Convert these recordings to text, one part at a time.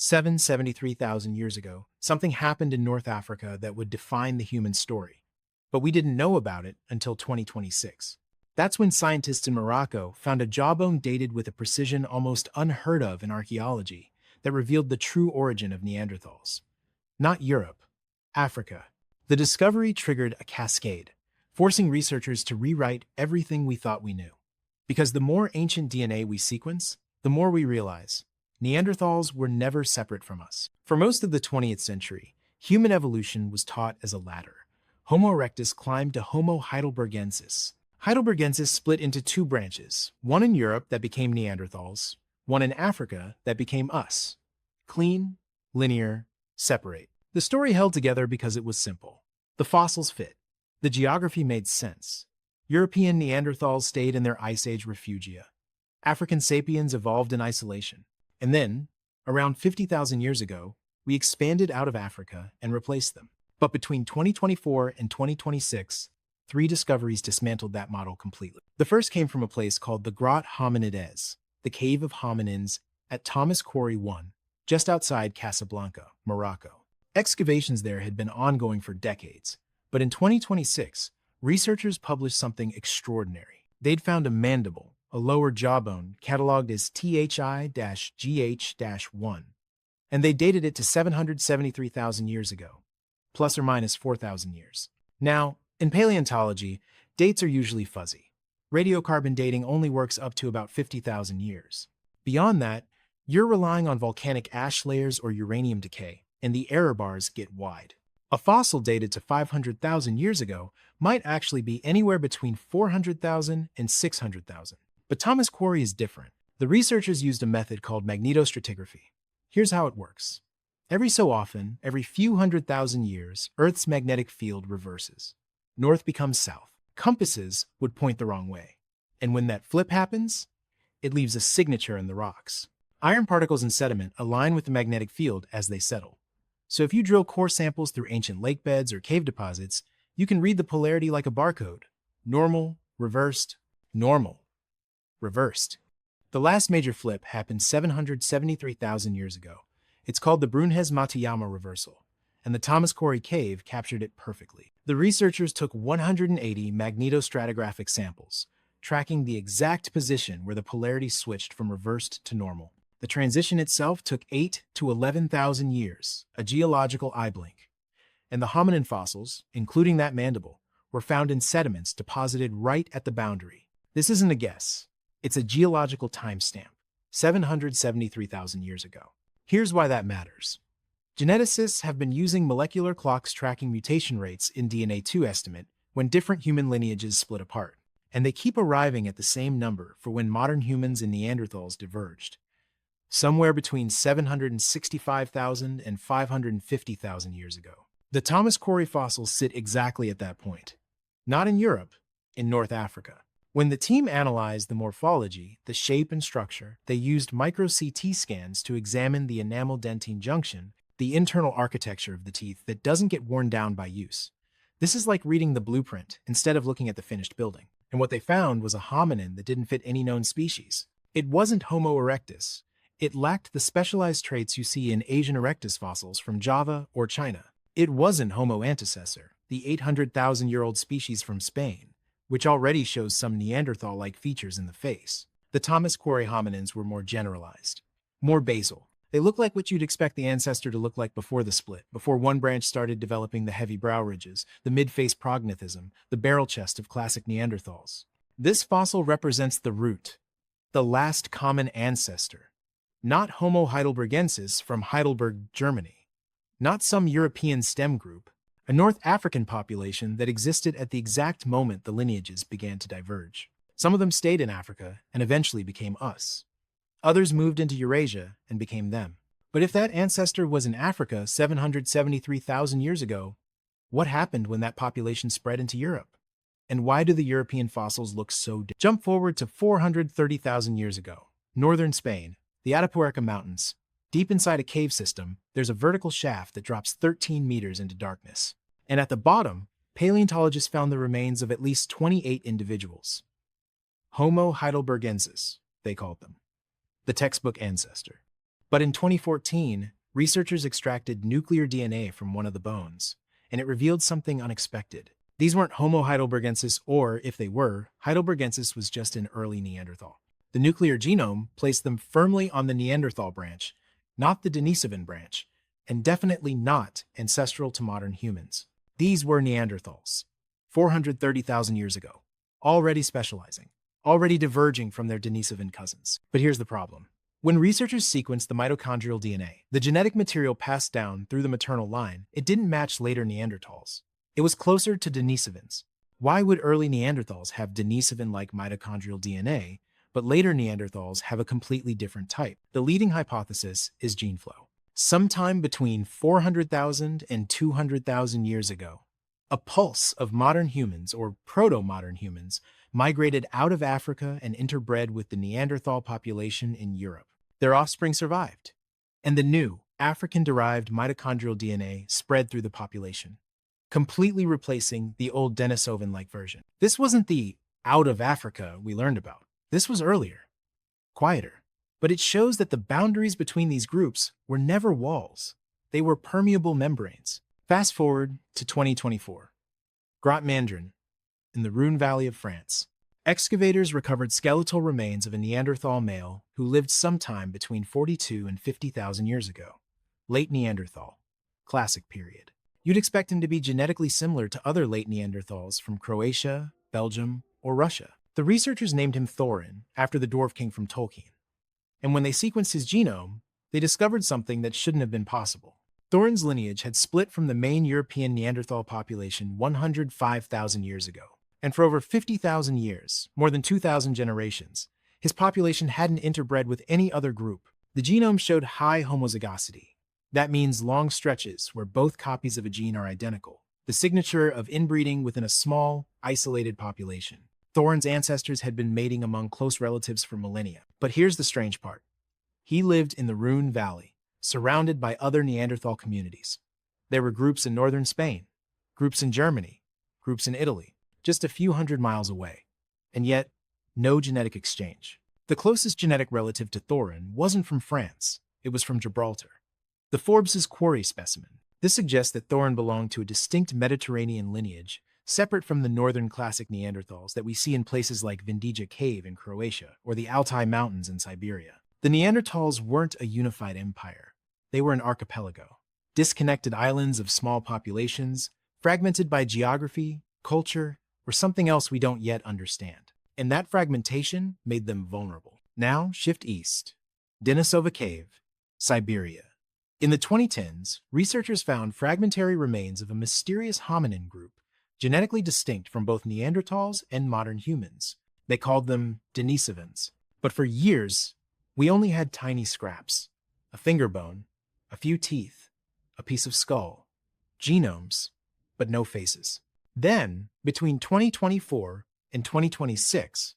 773,000 years ago, something happened in North Africa that would define the human story. But we didn't know about it until 2026. That's when scientists in Morocco found a jawbone dated with a precision almost unheard of in archaeology that revealed the true origin of Neanderthals. Not Europe, Africa. The discovery triggered a cascade, forcing researchers to rewrite everything we thought we knew. Because the more ancient DNA we sequence, the more we realize Neanderthals were never separate from us. For most of the 20th century, human evolution was taught as a ladder. Homo erectus climbed to Homo heidelbergensis. Heidelbergensis split into two branches, one in Europe that became Neanderthals, one in Africa that became us. Clean, linear, separate. The story held together because it was simple. The fossils fit. The geography made sense. European Neanderthals stayed in their Ice Age refugia. African sapiens evolved in isolation. And then, around 50,000 years ago, we expanded out of Africa and replaced them. But between 2024 and 2026, 3 discoveries dismantled that model completely. The first came from a place called the Grotte Hominides, the Cave of Hominins, at Thomas Quarry 1, just outside Casablanca, Morocco. Excavations there had been ongoing for decades, but in 2026, researchers published something extraordinary. They'd found a mandible, a lower jawbone, cataloged as THI-GH-1, and they dated it to 773,000 years ago, plus or minus 4,000 years. Now, in paleontology, dates are usually fuzzy. Radiocarbon dating only works up to about 50,000 years. Beyond that, you're relying on volcanic ash layers or uranium decay, and the error bars get wide. A fossil dated to 500,000 years ago might actually be anywhere between 400,000 and 600,000. But Thomas Quarry is different. The researchers used a method called magnetostratigraphy. Here's how it works. Every so often, every few 100,000 years, Earth's magnetic field reverses. North becomes south. Compasses would point the wrong way. And when that flip happens, it leaves a signature in the rocks. Iron particles in sediment align with the magnetic field as they settle. So if you drill core samples through ancient lake beds or cave deposits, you can read the polarity like a barcode. Normal, reversed, normal, reversed. The last major flip happened 773,000 years ago. It's called the Brunhes-Matayama reversal, and the Thomas Quarry Cave captured it perfectly. The researchers took 180 magnetostratigraphic samples, tracking the exact position where the polarity switched from reversed to normal. The transition itself took 8 to 11,000 years, a geological eye blink. And the hominin fossils, including that mandible, were found in sediments deposited right at the boundary. This isn't a guess. It's a geological timestamp, 773,000 years ago. Here's why that matters. Geneticists have been using molecular clocks tracking mutation rates in DNA 2 estimate when different human lineages split apart, and they keep arriving at the same number for when modern humans and Neanderthals diverged. Somewhere between 765,000 and 550,000 years ago. The Thomas Quarry fossils sit exactly at that point. Not in Europe, in North Africa. When the team analyzed the morphology, the shape and structure, they used micro-CT scans to examine the enamel-dentine junction, the internal architecture of the teeth that doesn't get worn down by use. This is like reading the blueprint instead of looking at the finished building. And what they found was a hominin that didn't fit any known species. It wasn't Homo erectus. It lacked the specialized traits you see in Asian erectus fossils from Java or China. It wasn't Homo antecessor, the 800,000-year-old species from Spain, which already shows some Neanderthal-like features in the face. The Thomas Quarry hominins were more generalized, more basal. They look like what you'd expect the ancestor to look like before the split, before one branch started developing the heavy brow ridges, the mid-face prognathism, the barrel chest of classic Neanderthals. This fossil represents the root, the last common ancestor, not Homo heidelbergensis from Heidelberg, Germany, not some European stem group, a North African population that existed at the exact moment the lineages began to diverge. Some of them stayed in Africa and eventually became us. Others moved into Eurasia and became them. But if that ancestor was in Africa 773,000 years ago, what happened when that population spread into Europe? And why do the European fossils look so different? Jump forward to 430,000 years ago, northern Spain, the Atapuerca Mountains. Deep inside a cave system, there's a vertical shaft that drops 13 meters into darkness. And at the bottom, paleontologists found the remains of at least 28 individuals. Homo heidelbergensis, they called them. The textbook ancestor. But in 2014, researchers extracted nuclear DNA from one of the bones, and it revealed something unexpected. These weren't Homo heidelbergensis, or if they were, heidelbergensis was just an early Neanderthal. The nuclear genome placed them firmly on the Neanderthal branch, not the Denisovan branch, and definitely not ancestral to modern humans. These were Neanderthals, 430,000 years ago, already specializing, already diverging from their Denisovan cousins. But here's the problem. When researchers sequenced the mitochondrial DNA, the genetic material passed down through the maternal line, it didn't match later Neanderthals. It was closer to Denisovans. Why would early Neanderthals have Denisovan-like mitochondrial DNA, but later Neanderthals have a completely different type? The leading hypothesis is gene flow. Sometime between 400,000 and 200,000 years ago, a pulse of modern humans, or proto-modern humans, migrated out of Africa and interbred with the Neanderthal population in Europe. Their offspring survived, and the new African-derived mitochondrial DNA spread through the population, completely replacing the old Denisovan-like version. This wasn't the out of Africa we learned about. This was earlier, quieter. But it shows that the boundaries between these groups were never walls. They were permeable membranes. Fast forward to 2024. Grotte Mandrin, in the Rhône Valley of France. Excavators recovered skeletal remains of a Neanderthal male who lived sometime between 42 and 50,000 years ago. Late Neanderthal, Classic period. You'd expect him to be genetically similar to other late Neanderthals from Croatia, Belgium, or Russia. The researchers named him Thorin after the Dwarf King from Tolkien. And when they sequenced his genome, they discovered something that shouldn't have been possible. Thorin's lineage had split from the main European Neanderthal population 105,000 years ago. And for over 50,000 years, more than 2,000 generations, his population hadn't interbred with any other group. The genome showed high homozygosity. That means long stretches where both copies of a gene are identical, the signature of inbreeding within a small, isolated population. Thorin's ancestors had been mating among close relatives for millennia. But here's the strange part. He lived in the Rhône Valley, surrounded by other Neanderthal communities. There were groups in northern Spain, groups in Germany, groups in Italy, just a few hundred miles away. And yet, no genetic exchange. The closest genetic relative to Thorin wasn't from France, it was from Gibraltar. The Forbes' quarry specimen. This suggests that Thorin belonged to a distinct Mediterranean lineage, separate from the northern classic Neanderthals that we see in places like Vindija Cave in Croatia or the Altai Mountains in Siberia. The Neanderthals weren't a unified empire. They were an archipelago, disconnected islands of small populations, fragmented by geography, culture, or something else we don't yet understand. And that fragmentation made them vulnerable. Now, shift east. Denisova Cave, Siberia. In the 2010s, researchers found fragmentary remains of a mysterious hominin group, genetically distinct from both Neanderthals and modern humans. They called them Denisovans. But for years, we only had tiny scraps, a finger bone, a few teeth, a piece of skull, genomes, but no faces. Then, between 2024 and 2026,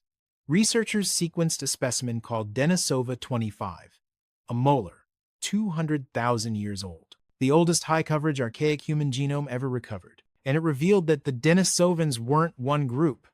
researchers sequenced a specimen called Denisova 25, a molar, 200,000 years old, the oldest high-coverage archaic human genome ever recovered. And it revealed that the Denisovans weren't one group.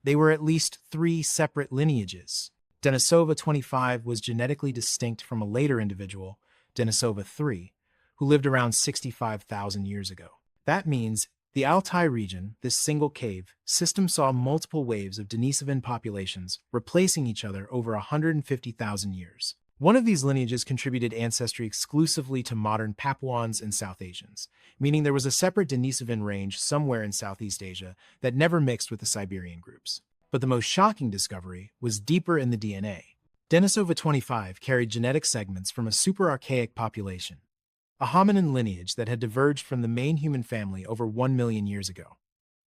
They were at least 3 separate lineages. Denisova 25 was genetically distinct from a later individual, Denisova 3, who lived around 65,000 years ago. That means the Altai region, this single cave, system saw multiple waves of Denisovan populations replacing each other over 150,000 years. One of these lineages contributed ancestry exclusively to modern Papuans and South Asians, meaning there was a separate Denisovan range somewhere in Southeast Asia that never mixed with the Siberian groups. But the most shocking discovery was deeper in the DNA. Denisova 25 carried genetic segments from a super-archaic population, a hominin lineage that had diverged from the main human family over 1 million years ago,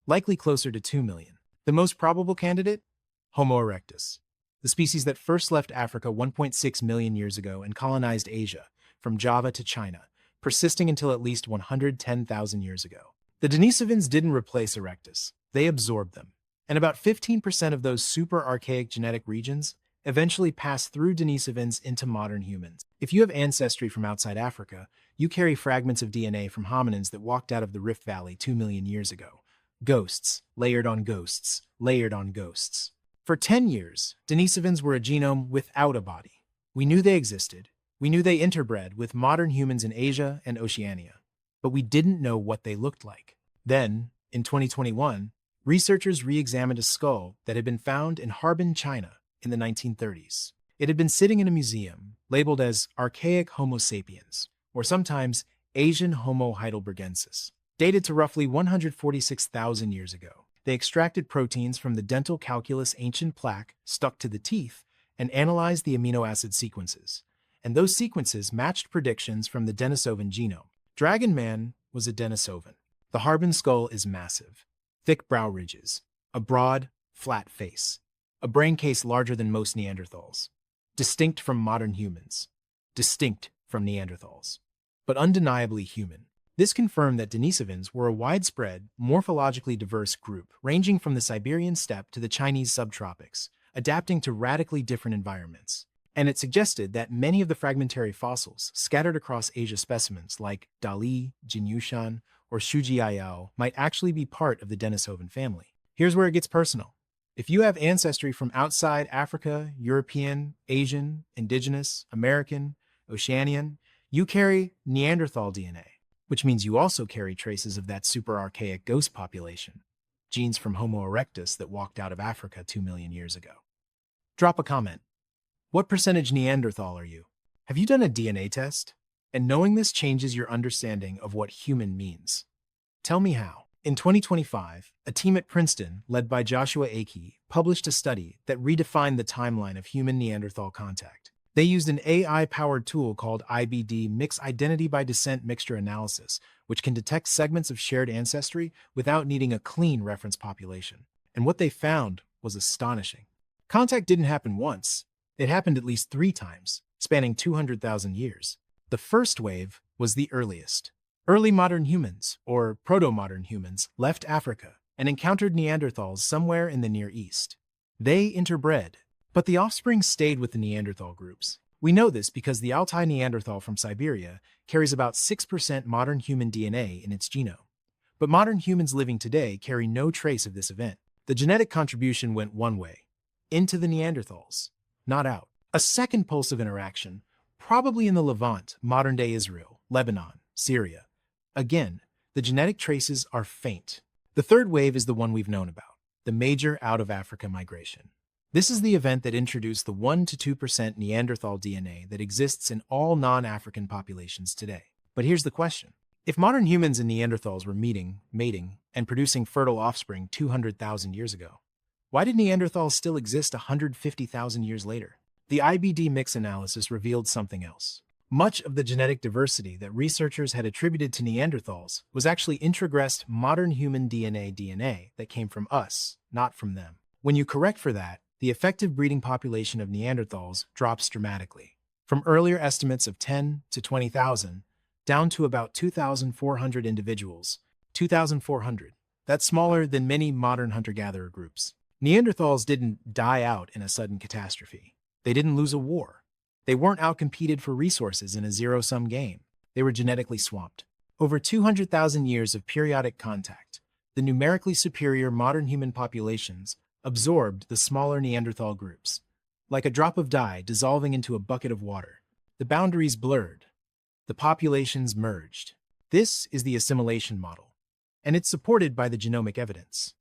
likely closer to 2 million. The most probable candidate? Homo erectus, the species that first left Africa 1.6 million years ago and colonized Asia, from Java to China, persisting until at least 110,000 years ago. The Denisovans didn't replace erectus, they absorbed them. And about 15% of those super-archaic genetic regions eventually passed through Denisovans into modern humans. If you have ancestry from outside Africa, you carry fragments of DNA from hominins that walked out of the Rift Valley 2 million years ago. Ghosts, layered on ghosts, layered on ghosts. For 10 years, Denisovans were a genome without a body. We knew they existed, We knew they interbred with modern humans in Asia and Oceania, but we didn't know what they looked like. Then, in 2021, researchers re-examined a skull that had been found in Harbin, China in the 1930s. It had been sitting in a museum, labeled as Archaic Homo sapiens, or sometimes Asian Homo heidelbergensis, dated to roughly 146,000 years ago. They extracted proteins from the dental calculus ancient plaque stuck to the teeth and analyzed the amino acid sequences. And those sequences matched predictions from the Denisovan genome. Dragon Man was a Denisovan. The Harbin skull is massive, thick brow ridges, a broad, flat face, a brain case larger than most Neanderthals, distinct from modern humans, distinct from Neanderthals, but undeniably human. This confirmed that Denisovans were a widespread, morphologically diverse group ranging from the Siberian steppe to the Chinese subtropics, adapting to radically different environments. And it suggested that many of the fragmentary fossils scattered across Asia specimens like Dali, Jinyushan, or Shujiayao might actually be part of the Denisovan family. Here's where it gets personal. If you have ancestry from outside Africa, European, Asian, Indigenous, American, Oceanian, you carry Neanderthal DNA, which means you also carry traces of that super archaic ghost population, genes from Homo erectus that walked out of Africa 2 million years ago. Drop a comment. What percentage Neanderthal are you? Have you done a DNA test? And knowing this changes your understanding of what human means. Tell me how. In 2025, a team at Princeton, led by Joshua Akey, published a study that redefined the timeline of human Neanderthal contact. They used an AI-powered tool called IBD Mixed Identity by Descent Mixture Analysis, which can detect segments of shared ancestry without needing a clean reference population. And what they found was astonishing. Contact didn't happen once. It happened at least 3 times, spanning 200,000 years. The first wave was the earliest. Early modern humans, or proto-modern humans, left Africa and encountered Neanderthals somewhere in the Near East. They interbred, but the offspring stayed with the Neanderthal groups. We know this because the Altai Neanderthal from Siberia carries about 6% modern human DNA in its genome. But modern humans living today carry no trace of this event. The genetic contribution went one way, into the Neanderthals, not out. A second pulse of interaction, probably in the Levant, modern-day Israel, Lebanon, Syria. Again, the genetic traces are faint. The third wave is the one we've known about, the major out-of-Africa migration. This is the event that introduced the 1 to 2% Neanderthal DNA that exists in all non-African populations today. But here's the question. If modern humans and Neanderthals were meeting, mating, and producing fertile offspring 200,000 years ago, why did Neanderthals still exist 150,000 years later? The IBD mix analysis revealed something else. Much of the genetic diversity that researchers had attributed to Neanderthals was actually introgressed modern human DNA that came from us, not from them. When you correct for that, the effective breeding population of Neanderthals drops dramatically, from earlier estimates of 10 to 20,000 down to about 2,400 individuals. 2,400. That's smaller than many modern hunter-gatherer groups. Neanderthals didn't die out in a sudden catastrophe. They didn't lose a war. They weren't outcompeted for resources in a zero-sum game. They were genetically swamped. Over 200,000 years of periodic contact, the numerically superior modern human populations absorbed the smaller Neanderthal groups. Like a drop of dye dissolving into a bucket of water, the boundaries blurred. The populations merged. This is the assimilation model, and it's supported by the genomic evidence.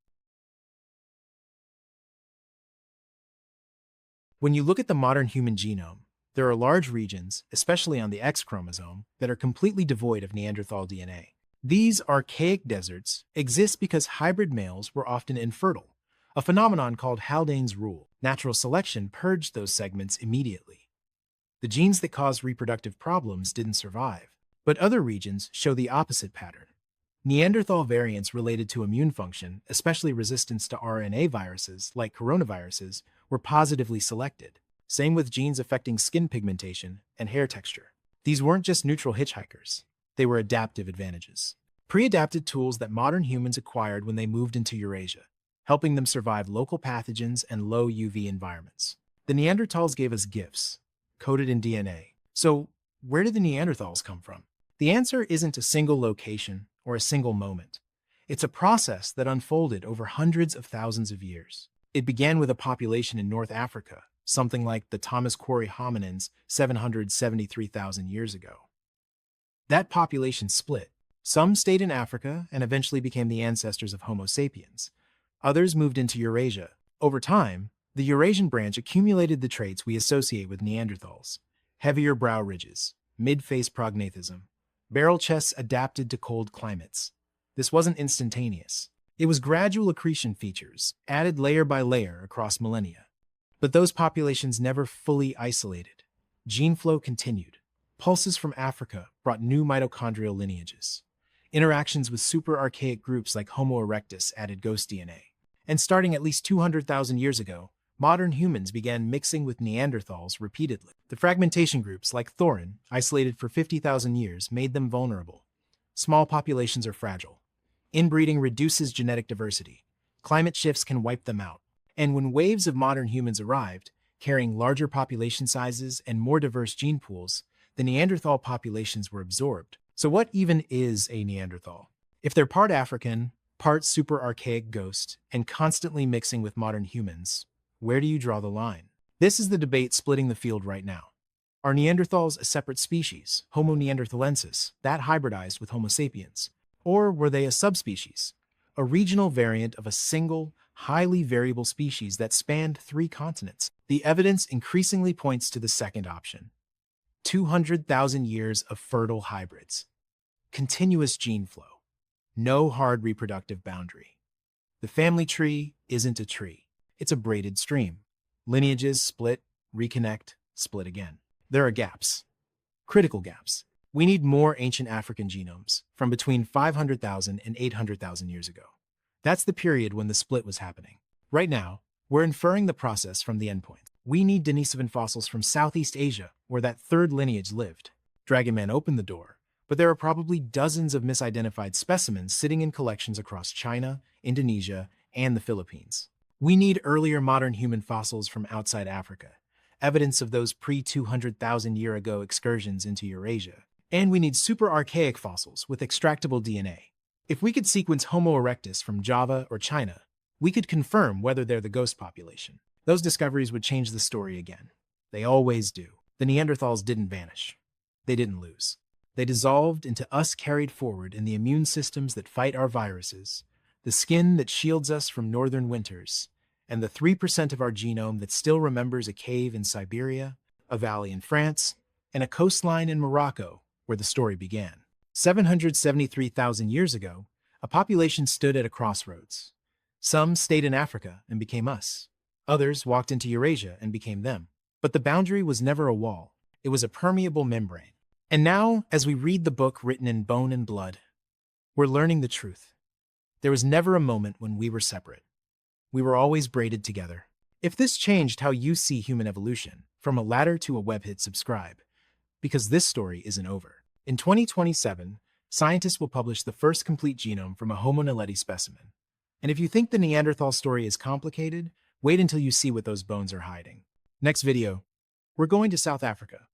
When you look at the modern human genome, there are large regions, especially on the X chromosome, that are completely devoid of Neanderthal DNA. These archaic deserts exist because hybrid males were often infertile, a phenomenon called Haldane's rule. Natural selection purged those segments immediately. The genes that caused reproductive problems didn't survive, but other regions show the opposite pattern. Neanderthal variants related to immune function, especially resistance to RNA viruses like coronaviruses, were positively selected. Same with genes affecting skin pigmentation and hair texture. These weren't just neutral hitchhikers. They were adaptive advantages. Pre-adapted tools that modern humans acquired when they moved into Eurasia, helping them survive local pathogens and low UV environments. The Neanderthals gave us gifts, coded in DNA. So, where did the Neanderthals come from? The answer isn't a single location or a single moment. It's a process that unfolded over hundreds of thousands of years. It began with a population in North Africa, something like the Thomas Quarry hominins 773,000 years ago. That population split. Some stayed in Africa and eventually became the ancestors of Homo sapiens. Others moved into Eurasia. Over time, the Eurasian branch accumulated the traits we associate with Neanderthals: heavier brow ridges, mid-face prognathism, barrel chests adapted to cold climates. This wasn't instantaneous. It was gradual accretion features, added layer by layer across millennia. But those populations never fully isolated. Gene flow continued. Pulses from Africa brought new mitochondrial lineages. Interactions with super-archaic groups like Homo erectus added ghost DNA. And starting at least 200,000 years ago, modern humans began mixing with Neanderthals repeatedly. The fragmentation groups, like Thorin, isolated for 50,000 years, made them vulnerable. Small populations are fragile. Inbreeding reduces genetic diversity. Climate shifts can wipe them out. And when waves of modern humans arrived, carrying larger population sizes and more diverse gene pools, the Neanderthal populations were absorbed. So what even is a Neanderthal? If they're part African, part super-archaic ghost, and constantly mixing with modern humans, where do you draw the line? This is the debate splitting the field right now. Are Neanderthals a separate species, Homo neanderthalensis, that hybridized with Homo sapiens? Or were they a subspecies, a regional variant of a single, highly variable species that spanned 3 continents? The evidence increasingly points to the second option. 200,000 years of fertile hybrids. Continuous gene flow. No hard reproductive boundary. The family tree isn't a tree. It's a braided stream. Lineages split, reconnect, split again. There are gaps. Critical gaps. We need more ancient African genomes from between 500,000 and 800,000 years ago. That's the period when the split was happening. Right now, we're inferring the process from the endpoint. We need Denisovan fossils from Southeast Asia, where that third lineage lived. Dragon Man opened the door, but there are probably dozens of misidentified specimens sitting in collections across China, Indonesia, and the Philippines. We need earlier modern human fossils from outside Africa, evidence of those pre-200,000 year ago excursions into Eurasia. And we need super-archaic fossils with extractable DNA. If we could sequence Homo erectus from Java or China, we could confirm whether they're the ghost population. Those discoveries would change the story again. They always do. The Neanderthals didn't vanish. They didn't lose. They dissolved into us carried forward in the immune systems that fight our viruses, the skin that shields us from northern winters, and the 3% of our genome that still remembers a cave in Siberia, a valley in France, and a coastline in Morocco where the story began. 773,000 years ago, a population stood at a crossroads. Some stayed in Africa and became us. Others walked into Eurasia and became them. But the boundary was never a wall. It was a permeable membrane. And now, as we read the book written in bone and blood, we're learning the truth. There was never a moment when we were separate. We were always braided together. If this changed how you see human evolution, from a ladder to a web hit, subscribe, because this story isn't over. In 2027, scientists will publish the first complete genome from a Homo naledi specimen. And if you think the Neanderthal story is complicated, wait until you see what those bones are hiding. Next video, we're going to South Africa.